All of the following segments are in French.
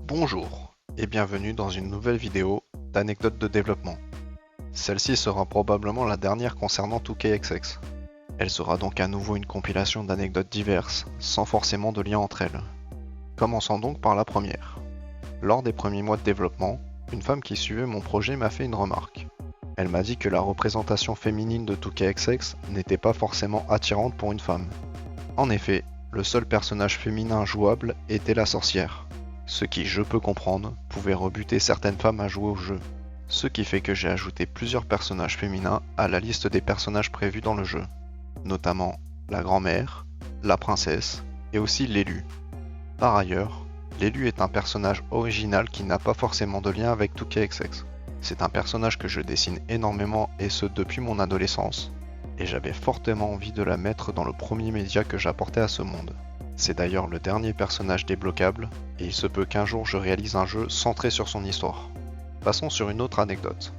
Bonjour et bienvenue dans une nouvelle vidéo d'anecdotes de développement. Celle-ci sera probablement la dernière concernant 2KXX. Elle sera donc à nouveau une compilation d'anecdotes diverses, sans forcément de lien entre elles. Commençons donc par la première. Lors des premiers mois de développement, une femme qui suivait mon projet m'a fait une remarque. Elle m'a dit que la représentation féminine de 2KXX n'était pas forcément attirante pour une femme. En effet, le seul personnage féminin jouable était la sorcière. Ce qui, je peux comprendre, pouvait rebuter certaines femmes à jouer au jeu. Ce qui fait que j'ai ajouté plusieurs personnages féminins à la liste des personnages prévus dans le jeu, notamment la grand-mère, la princesse et aussi l'élu. Par ailleurs, l'élu est un personnage original qui n'a pas forcément de lien avec 2KXX. C'est un personnage que je dessine énormément et ce depuis mon adolescence, et j'avais fortement envie de la mettre dans le premier média que j'apportais à ce monde. C'est d'ailleurs le dernier personnage débloquable, et il se peut qu'un jour je réalise un jeu centré sur son histoire. Passons sur une autre anecdote.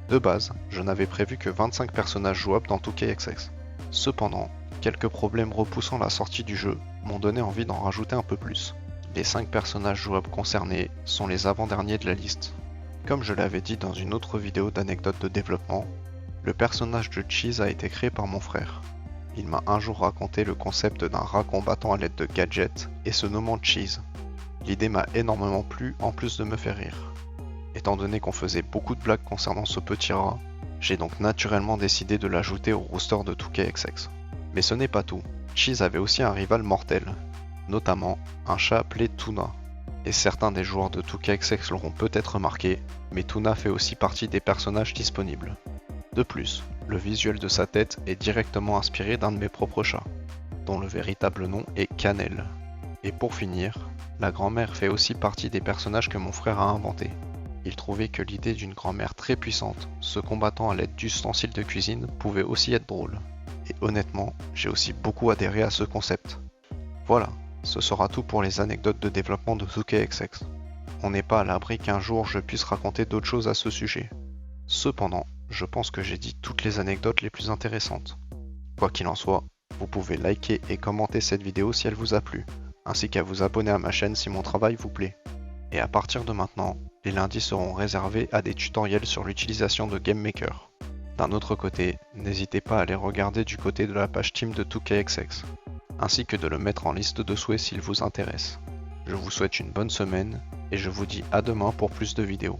De base, je n'avais prévu que 25 personnages jouables dans 2KXX. Cependant, quelques problèmes repoussant la sortie du jeu m'ont donné envie d'en rajouter un peu plus. Les 5 personnages jouables concernés sont les avant-derniers de la liste. Comme je l'avais dit dans une autre vidéo d'anecdotes de développement, le personnage de Cheese a été créé par mon frère. Il m'a un jour raconté le concept d'un rat combattant à l'aide de gadgets et se nommant Cheese. L'idée m'a énormément plu en plus de me faire rire. Étant donné qu'on faisait beaucoup de blagues concernant ce petit rat, j'ai donc naturellement décidé de l'ajouter au roster de 2KXX. Mais ce n'est pas tout, Cheese avait aussi un rival mortel, notamment un chat appelé Tuna. Et certains des joueurs de 2KXX l'auront peut-être remarqué, mais Tuna fait aussi partie des personnages disponibles. De plus, le visuel de sa tête est directement inspiré d'un de mes propres chats, dont le véritable nom est Cannelle. Et pour finir, la grand-mère fait aussi partie des personnages que mon frère a inventés. Il trouvait que l'idée d'une grand-mère très puissante, se combattant à l'aide d'ustensiles de cuisine, pouvait aussi être drôle. Et honnêtement, j'ai aussi beaucoup adhéré à ce concept. Voilà, ce sera tout pour les anecdotes de développement de 2KXX. On n'est pas à l'abri qu'un jour je puisse raconter d'autres choses à ce sujet. Cependant, je pense que j'ai dit toutes les anecdotes les plus intéressantes. Quoi qu'il en soit, vous pouvez liker et commenter cette vidéo si elle vous a plu, ainsi qu'à vous abonner à ma chaîne si mon travail vous plaît. Et à partir de maintenant, les lundis seront réservés à des tutoriels sur l'utilisation de GameMaker. D'un autre côté, n'hésitez pas à aller regarder du côté de la page Team de 2KXX, ainsi que de le mettre en liste de souhaits s'il vous intéresse. Je vous souhaite une bonne semaine, et je vous dis à demain pour plus de vidéos.